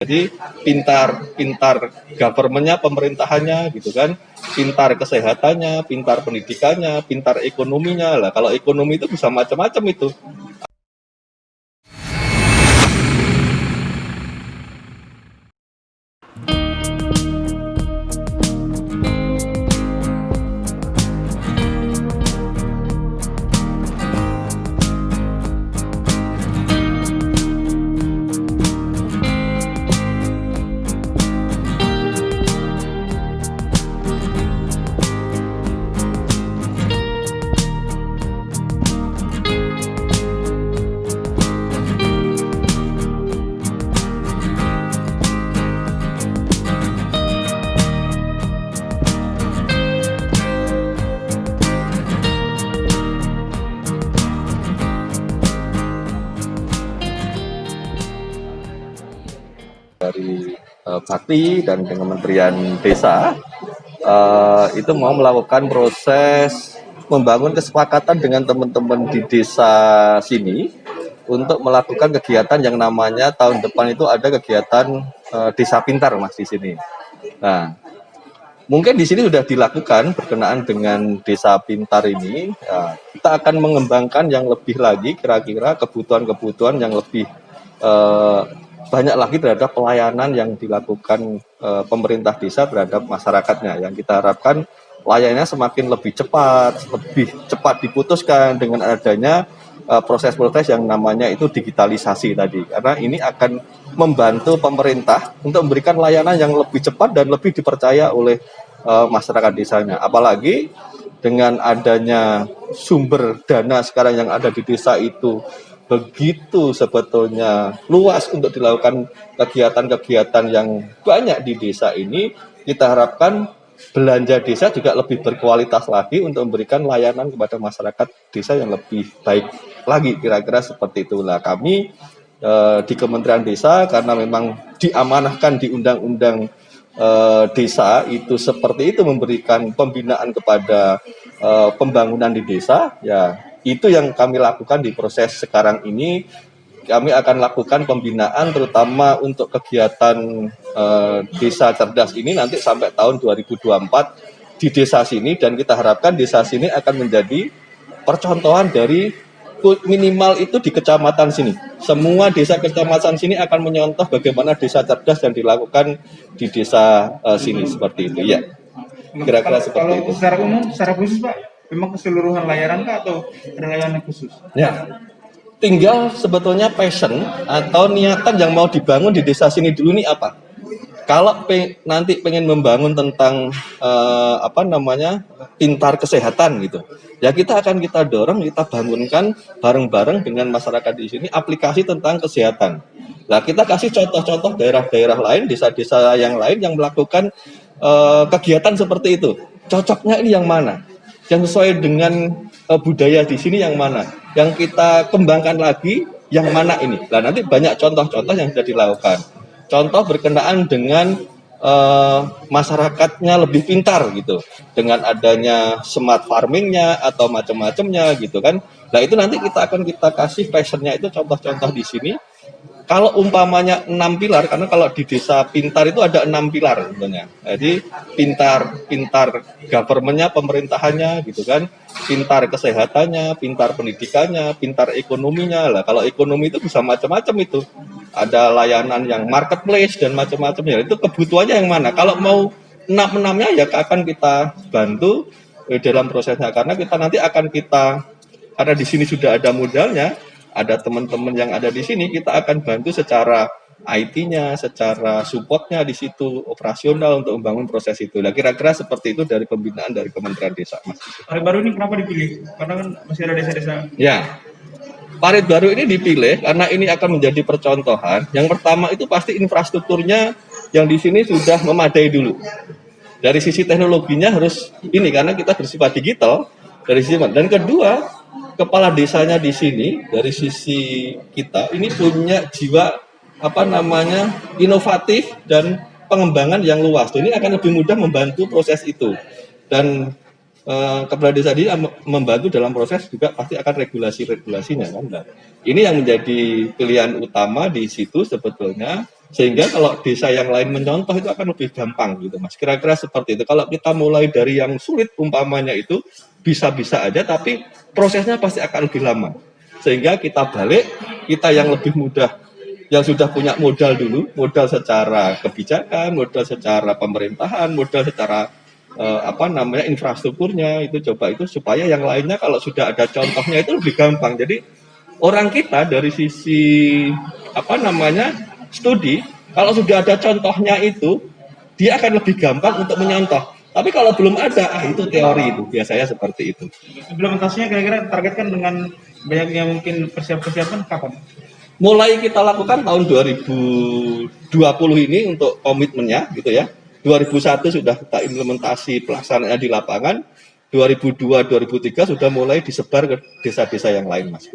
Jadi pintar government-nya, pemerintahannya gitu kan, pintar kesehatannya, pintar pendidikannya, pintar ekonominya. Lah kalau ekonomi itu bisa macam-macam itu. Dari Bakti dan Kementerian Desa itu mau melakukan proses membangun kesepakatan dengan teman-teman di desa sini untuk melakukan kegiatan yang namanya tahun depan itu ada kegiatan Desa Pintar, Mas, di sini. Nah, mungkin di sini sudah dilakukan berkenaan dengan Desa Pintar ini. Ya, kita akan mengembangkan yang lebih lagi, kira-kira kebutuhan-kebutuhan yang lebih banyak lagi terhadap pelayanan yang dilakukan pemerintah desa terhadap masyarakatnya. Yang kita harapkan layanannya semakin lebih cepat diputuskan dengan adanya proses-proses yang namanya itu digitalisasi tadi. Karena ini akan membantu pemerintah untuk memberikan layanan yang lebih cepat dan lebih dipercaya oleh masyarakat desanya. Apalagi dengan adanya sumber dana sekarang yang ada di desa itu begitu sebetulnya luas untuk dilakukan kegiatan-kegiatan yang banyak di desa ini, kita harapkan belanja desa juga lebih berkualitas lagi untuk memberikan layanan kepada masyarakat desa yang lebih baik lagi, kira-kira seperti itulah. Kami di Kementerian Desa karena memang diamanahkan di Undang-Undang desa itu seperti itu, memberikan pembinaan kepada pembangunan di desa, ya itu yang kami lakukan di proses sekarang ini. Kami akan lakukan pembinaan terutama untuk kegiatan desa cerdas ini nanti sampai tahun 2024 di desa sini, dan kita harapkan desa sini akan menjadi percontohan dari minimal itu di kecamatan sini. Semua desa kecamatan sini akan menyontoh bagaimana desa cerdas yang dilakukan di desa sini seperti itu ya. Kira-kira seperti itu. Secara umum, secara khusus Pak, memang keseluruhan layanan kah atau ada layanan khusus? Ya, tinggal sebetulnya passion atau niatan yang mau dibangun di desa sini dulu nih apa. Kalau nanti pengen membangun tentang pintar kesehatan gitu, ya kita dorong, kita bangunkan bareng-bareng dengan masyarakat di sini aplikasi tentang kesehatan. Nah, kita kasih contoh-contoh daerah-daerah lain, desa-desa yang lain yang melakukan kegiatan seperti itu. Cocoknya ini yang mana? Yang sesuai dengan budaya di sini yang mana? Yang kita kembangkan lagi yang mana ini? Nah, nanti banyak contoh-contoh yang sudah dilakukan. Contoh berkenaan dengan masyarakatnya lebih pintar gitu, dengan adanya smart farmingnya atau macam-macamnya gitu kan. Nah, itu nanti kita kasih passionnya itu contoh-contoh di sini. Kalau umpamanya 6 pilar, karena kalau di desa pintar itu ada 6 pilar sebenarnya. Jadi pintar government-nya, pemerintahannya gitu kan, pintar kesehatannya, pintar pendidikannya, pintar ekonominya. Lah kalau ekonomi itu bisa macam-macam itu. Ada layanan yang marketplace dan macam-macamnya. Itu kebutuhannya yang mana? Kalau mau enam-enamnya ya akan kita bantu dalam prosesnya, karena karena di sini sudah ada modalnya, ada teman-teman yang ada di sini, kita akan bantu secara IT-nya, secara support-nya di situ, operasional untuk membangun proses itu. Nah, kira-kira seperti itu dari pembinaan dari Kementerian Desa, Mas. Parit Baru ini kenapa dipilih? Karena kan masih ada desa-desa. Ya, Parit Baru ini dipilih karena ini akan menjadi percontohan. Yang pertama itu pasti infrastrukturnya yang di sini sudah memadai dulu. Dari sisi teknologinya harus ini, karena kita bersifat digital dari sisi, dan kedua kepala desanya di sini dari sisi kita ini punya jiwa inovatif dan pengembangan yang luas. Ini akan lebih mudah membantu proses itu, dan kepala desa ini membantu dalam proses juga pasti akan regulasinya kan. Nah, ini yang menjadi pilihan utama di situ sebetulnya Sehingga kalau desa yang lain mencontoh itu akan lebih gampang gitu Mas. Kira-kira seperti itu. Kalau kita mulai dari yang sulit umpamanya itu bisa-bisa aja tapi prosesnya pasti akan lebih lama. Sehingga kita balik, kita yang lebih mudah, yang sudah punya modal dulu, modal secara kebijakan, modal secara pemerintahan, modal secara infrastrukturnya itu coba itu supaya yang lainnya kalau sudah ada contohnya itu lebih gampang. Jadi orang kita dari sisi studi, kalau sudah ada contohnya itu dia akan lebih gampang untuk menyontoh. Tapi kalau belum ada, itu teori itu biasanya seperti itu. Implementasinya kira-kira targetkan dengan banyaknya mungkin persiapan kapan? Mulai kita lakukan tahun 2020 ini untuk komitmennya gitu ya. 2001 sudah kita implementasi pelaksanaannya di lapangan. 2002, 2003 sudah mulai disebar ke desa-desa yang lain Mas.